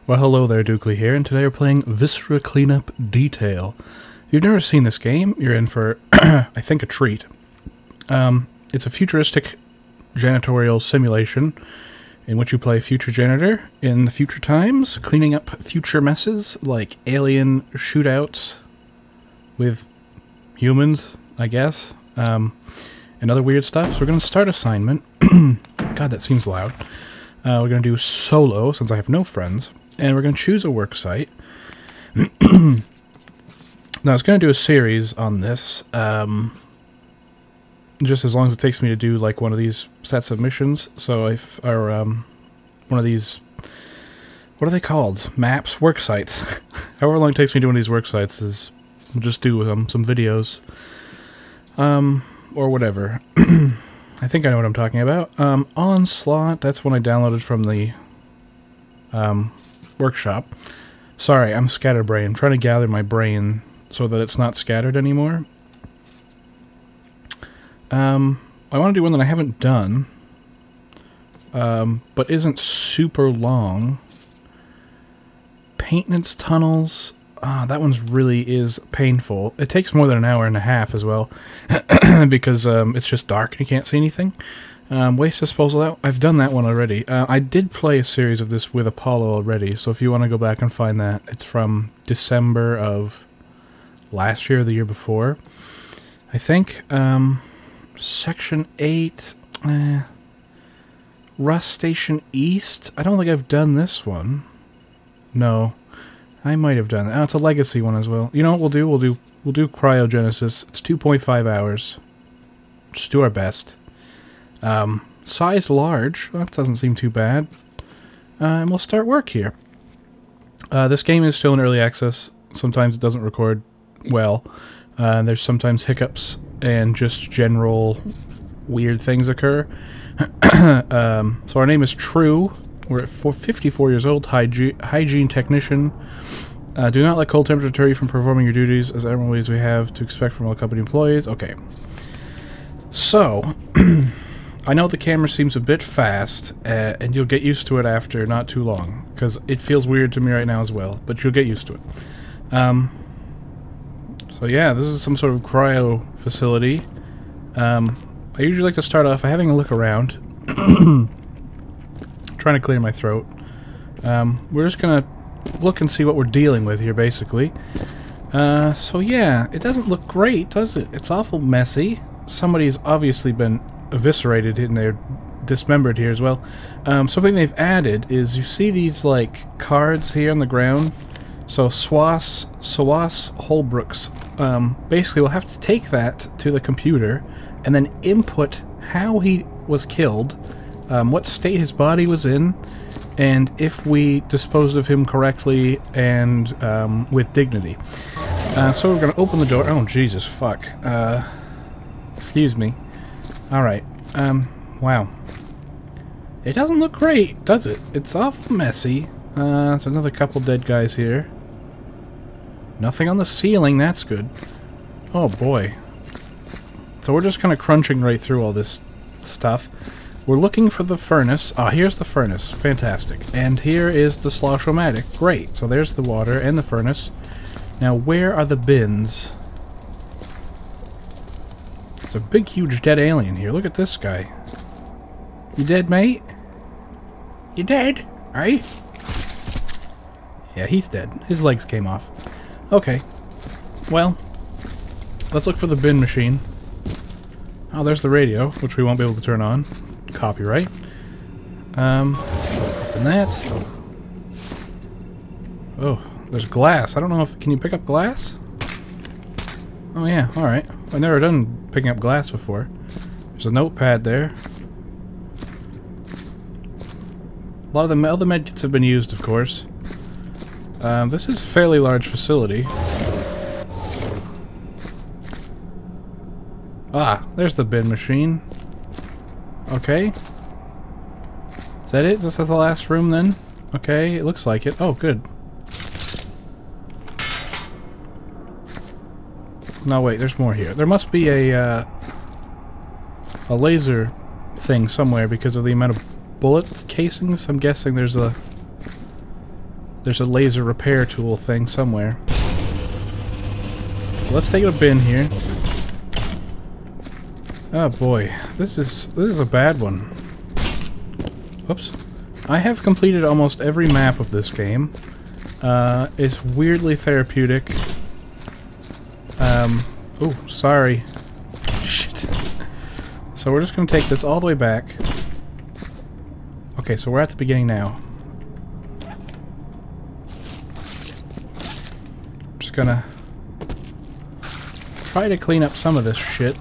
Well, hello there, Dukley here, and today we're playing Viscera Cleanup Detail. If you've never seen this game, you're in for, I think, a treat. It's a futuristic janitorial simulation in which you play future janitor in the future times, cleaning up future messes like alien shootouts with humans, I guess, and other weird stuff. So we're going to start assignment. God, that seems loud. We're going to do solo, since I have no friends. And we're going to choose a work site. Now, I was going to do a series on this, just as long as it takes me to do, like, one of these sets of missions. So, one of these, what are they called? Maps? Work sites. However long it takes me to do one of these work sites is, we'll just do some videos. Or whatever. I think I know what I'm talking about. Onslaught, that's one I downloaded from the, workshop. Sorry, I'm scatterbrained. I'm trying to gather my brain so that it's not scattered anymore. I want to do one that I haven't done, but isn't super long. Paintnance tunnels. That one's really is painful. It takes more than an hour and a half as well, because it's just dark and you can't see anything. Waste disposal, I've done that one already. I did play a series of this with Apollo already, so if you want to go back and find that, it's from December of last year or the year before, I think. Section 8, Rust Station East. I don't think I've done this one. No, I might have done it. Oh, it's a legacy one as well. You know what we'll do? We'll do Cryogenesis. It's 2.5 hours. Just do our best. Size large. That doesn't seem too bad. And we'll start work here. This game is still in early access. Sometimes it doesn't record well. There's sometimes hiccups and just general weird things occur. So our name is True. We're at 54 years old. Hygiene technician. Do not let cold temperature deter you from performing your duties, as always we have to expect from all company employees. Okay. So, I know the camera seems a bit fast, and you'll get used to it after not too long, because it feels weird to me right now as well, but you'll get used to it. So yeah, this is some sort of cryo facility. I usually like to start off by having a look around. Trying to clear my throat. We're just gonna look and see what we're dealing with here, basically. So yeah, it doesn't look great, does it? It's awful messy. Somebody's obviously been eviscerated and they're dismembered here as well. Something they've added is, you see these like cards here on the ground? So Swass Holbrook's, basically we'll have to take that to the computer and then input how he was killed, what state his body was in, and if we disposed of him correctly and with dignity. So we're going to open the door. Oh, Jesus, fuck. Excuse me. Alright. Wow. It doesn't look great, does it? It's awful messy. There's another couple dead guys here. Nothing on the ceiling, that's good. Oh, boy. So we're just kind of crunching right through all this stuff. We're looking for the furnace. Ah, here's the furnace. Fantastic. And here is the slosh-o-matic. Great. So there's the water and the furnace. Now, where are the bins? There's a big, huge dead alien here. Look at this guy. You dead, mate? You dead? Right? Yeah, he's dead. His legs came off. Okay. Well, let's look for the bin machine. Oh, there's the radio, which we won't be able to turn on. Copyright. Open that. Oh, there's glass. I don't know if... Can you pick up glass? Oh, yeah. Alright. I've never done picking up glass before. There's a notepad there. A lot of the other medkits have been used, of course. This is a fairly large facility. Ah, there's the bin machine. Okay. Is that it? Is this the last room then? Okay, it looks like it. Oh, good. No, wait, there's more here. There must be a laser thing somewhere because of the amount of bullet casings. I'm guessing there's a There's a laser repair tool thing somewhere. Let's take a bin here. Oh boy, this is a bad one. Oops. I have completed almost every map of this game. It's weirdly therapeutic. Oh, sorry. Shit. So we're just gonna take this all the way back. Okay, so we're at the beginning now. Just gonna try to clean up some of this shit.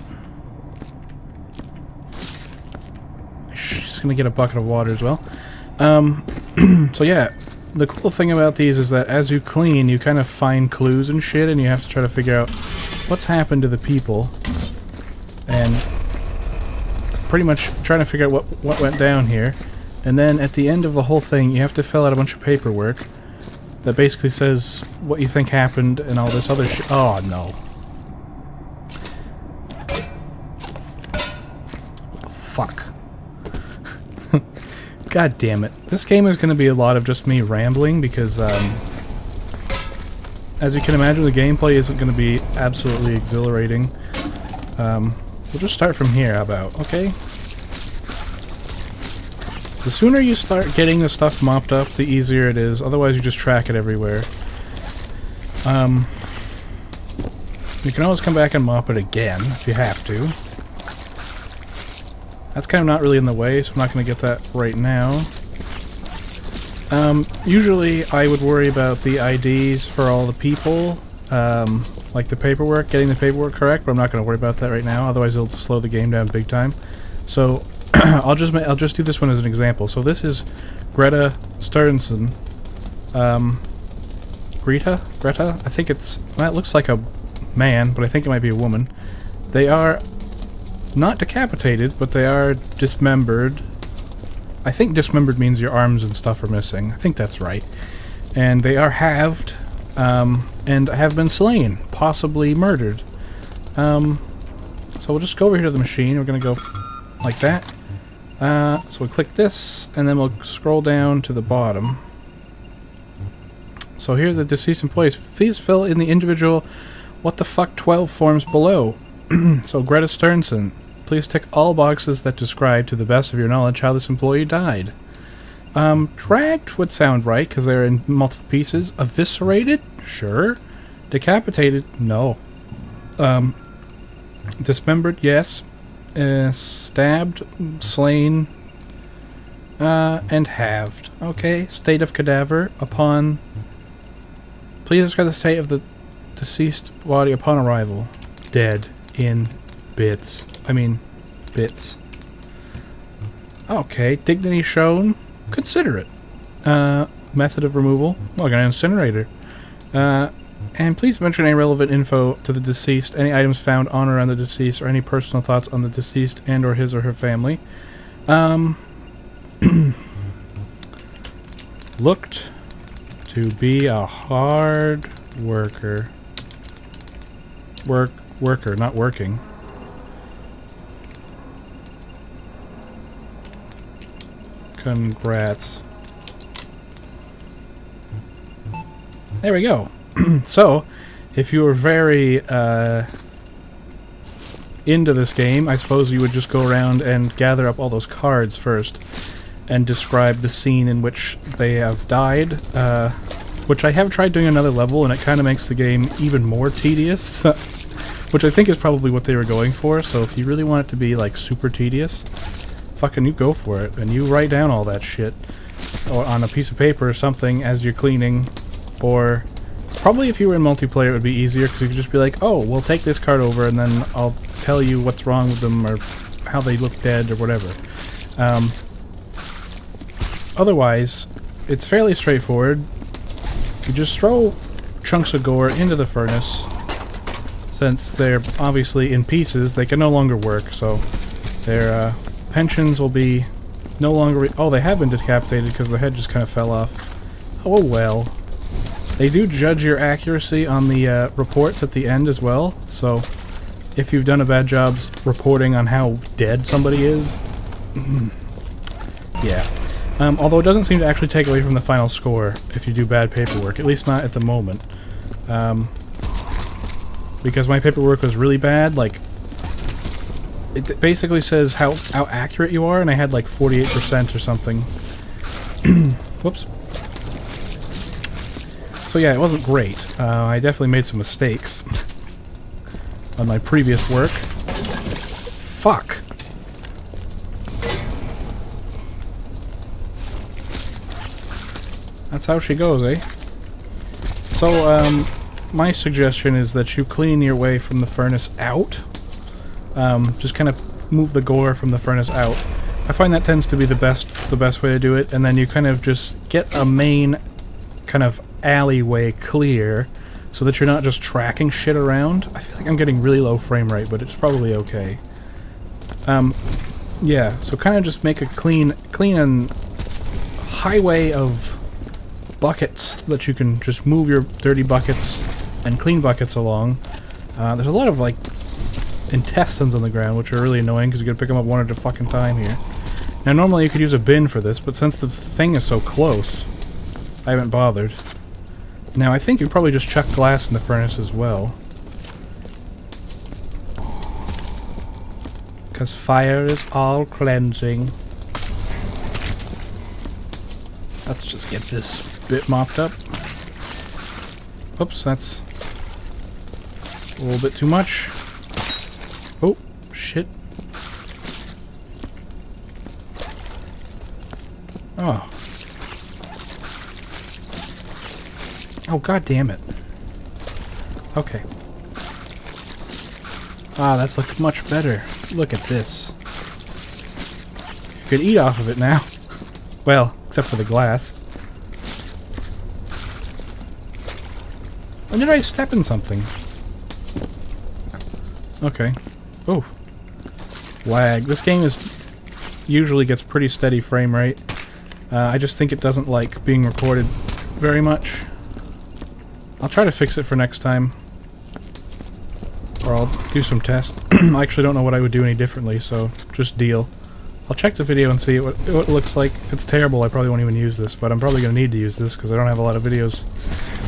Just gonna get a bucket of water as well. So yeah, the cool thing about these is that as you clean, you kind of find clues and shit, and you have to try to figure out what's happened to the people, and pretty much trying to figure out what went down here. And then at the end of the whole thing, you have to fill out a bunch of paperwork that basically says what you think happened and all this other shit. Oh no. Fuck. God damn it. This game is going to be a lot of just me rambling because, as you can imagine, the gameplay isn't going to be absolutely exhilarating. We'll just start from here, how about, okay? The sooner you start getting the stuff mopped up, the easier it is. Otherwise, you just track it everywhere. You can always come back and mop it again, if you have to. That's kind of not really in the way, so I'm not going to get that right now. Usually I would worry about the IDs for all the people, like the paperwork, getting the paperwork correct, but I'm not going to worry about that right now, otherwise it'll slow the game down big time. So I'll just do this one as an example. So this is Greta Sternsen. Greta? I think it's... well, it looks like a man, but I think it might be a woman. They are not decapitated, but they are dismembered. I think dismembered means your arms and stuff are missing. I think that's right. And they are halved, and have been slain, possibly murdered. So we'll just go over here to the machine. We're gonna go like that. So we'll click this, and then we'll scroll down to the bottom. So here's the deceased employees. Please fill in the individual what the fuck 12 forms below. So Greta Sternsen. Please tick all boxes that describe, to the best of your knowledge, how this employee died. Dragged would sound right, because they're in multiple pieces. Eviscerated? Sure. Decapitated? No. Dismembered? Yes. Stabbed? Slain? And halved. Okay. State of cadaver upon... Please describe the state of the deceased body upon arrival. Dead. In bits. I mean, bits. Okay, dignity shown. Consider it. Method of removal. Well, I got an incinerator. And please mention any relevant info to the deceased, any items found on or around the deceased, or any personal thoughts on the deceased and or his or her family. Looked to be a hard worker. Worker, not working. Congrats. There we go. So, if you were very into this game, I suppose you would just go around and gather up all those cards first and describe the scene in which they have died, which I have tried doing another level, and it kind of makes the game even more tedious, which I think is probably what they were going for. So if you really want it to be like super tedious, fucking you go for it, and you write down all that shit or on a piece of paper or something as you're cleaning. Or probably if you were in multiplayer it would be easier, because you could just be like, oh, we'll take this card over and then I'll tell you what's wrong with them or how they look dead or whatever. Otherwise, it's fairly straightforward. You just throw chunks of gore into the furnace. Since they're obviously in pieces, they can no longer work, so their pensions will be no longer... oh, they have been decapitated because their head just kind of fell off. Oh well. They do judge your accuracy on the reports at the end as well, so if you've done a bad job reporting on how dead somebody is... yeah. Although it doesn't seem to actually take away from the final score if you do bad paperwork, at least not at the moment. Because my paperwork was really bad, like, it basically says how accurate you are, and I had like 48% or something. Whoops. So yeah, it wasn't great. I definitely made some mistakes on my previous work. Fuck. That's how she goes, eh? So, my suggestion is that you clean your way from the furnace out. Just kind of move the gore from the furnace out. I find that tends to be the best way to do it, and then you kind of just get a main kind of alleyway clear so that you're not just tracking shit around. I feel like I'm getting really low frame rate, but it's probably okay. Yeah, so kind of just make a clean and highway of buckets that you can just move your dirty buckets and clean buckets along. There's a lot of, like, intestines on the ground, which are really annoying because you gotta pick them up one at a fucking time here. Now, normally you could use a bin for this, but since the thing is so close, I haven't bothered. Now, I think you probably just chuck glass in the furnace as well. Because fire is all cleansing. Let's just get this bit mopped up. Oops, that's a little bit too much. Oh, shit. Oh. Oh, god damn it. Okay. Ah, that's looking much better. Look at this. You could eat off of it now. Well, except for the glass. When did I step in something? Okay. Oh. Lag. This game usually gets pretty steady frame rate. I just think it doesn't like being recorded very much. I'll try to fix it for next time. Or I'll do some tests. I actually don't know what I would do any differently, so just deal. I'll check the video and see what it looks like. If it's terrible, I probably won't even use this, but I'm probably going to need to use this because I don't have a lot of videos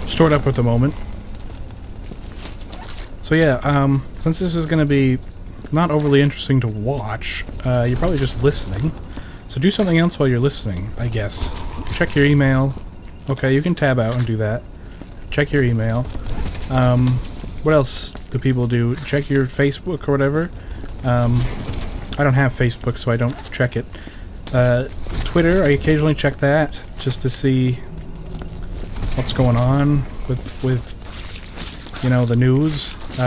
stored up at the moment. So yeah, since this is going to be not overly interesting to watch, you're probably just listening. So do something else while you're listening, I guess. Check your email. Okay, you can tab out and do that. Check your email. What else do people do? Check your Facebook or whatever. I don't have Facebook, so I don't check it. Twitter, I occasionally check that just to see what's going on with you know, the news. You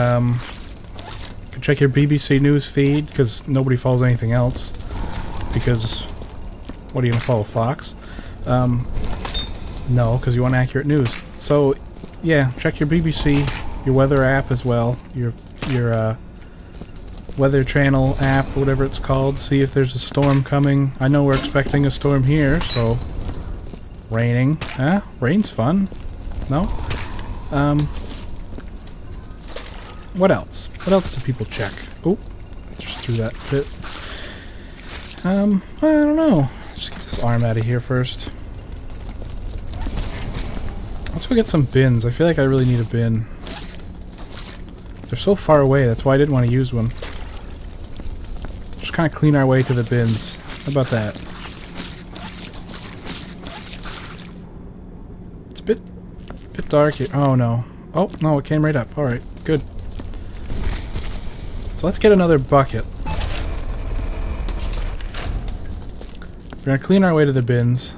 can check your BBC News feed, because nobody follows anything else. Because, what are you going to follow, Fox? No, because you want accurate news. So, yeah, check your BBC, your weather app as well, your Weather Channel app, or whatever it's called. See if there's a storm coming. I know we're expecting a storm here, so... Raining. Huh? Rain's fun. No? What else? What else do people check? Oh, just threw that bit. I don't know. Let's get this arm out of here first. Let's go get some bins. I feel like I really need a bin. They're so far away, that's why I didn't want to use one. Just kind of clean our way to the bins. How about that? It's a bit dark here. Oh no. Oh, no, it came right up. Alright, good. So let's get another bucket. We're gonna clean our way to the bins.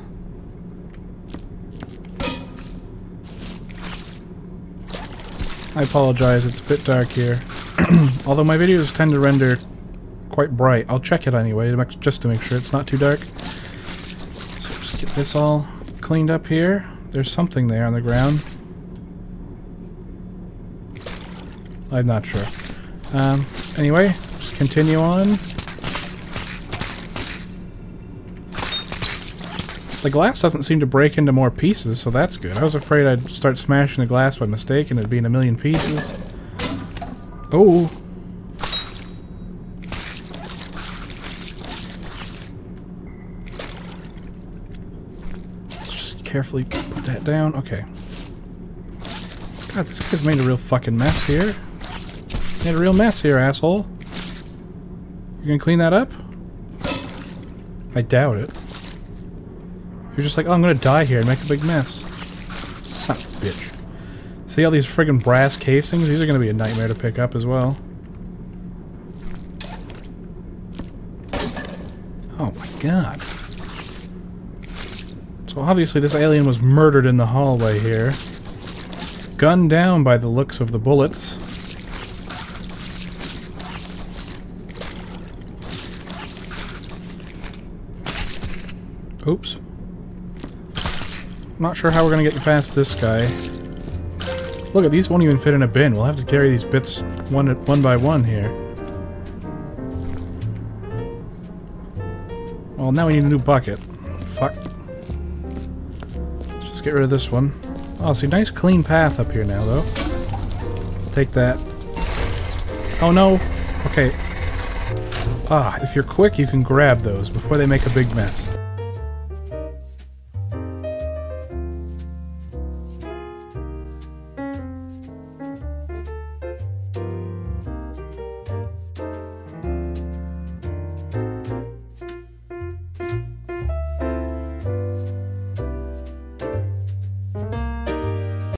I apologize, it's a bit dark here. Although my videos tend to render quite bright. I'll check it anyway, just to make sure it's not too dark. So just get this all cleaned up here. There's something there on the ground. I'm not sure. Anyway, just continue on. The glass doesn't seem to break into more pieces, so that's good. I was afraid I'd start smashing the glass by mistake and it'd be in a million pieces. Oh! carefully put that down. Okay. God, this kid's made a real fucking mess here. Made a real mess here, asshole. You gonna clean that up? I doubt it. You're just like, oh, I'm gonna die here and make a big mess. Son of a bitch. See all these friggin' brass casings? These are gonna be a nightmare to pick up as well. Oh my god. So obviously this alien was murdered in the hallway here. Gunned down by the looks of the bullets. Oops. Not sure how we're gonna get past this guy. Look, these won't even fit in a bin. We'll have to carry these bits one by one here. Well, now we need a new bucket. Fuck. Let's just get rid of this one. Oh, see, nice clean path up here now, though. Take that. Oh, no. Okay. Ah, if you're quick, you can grab those before they make a big mess.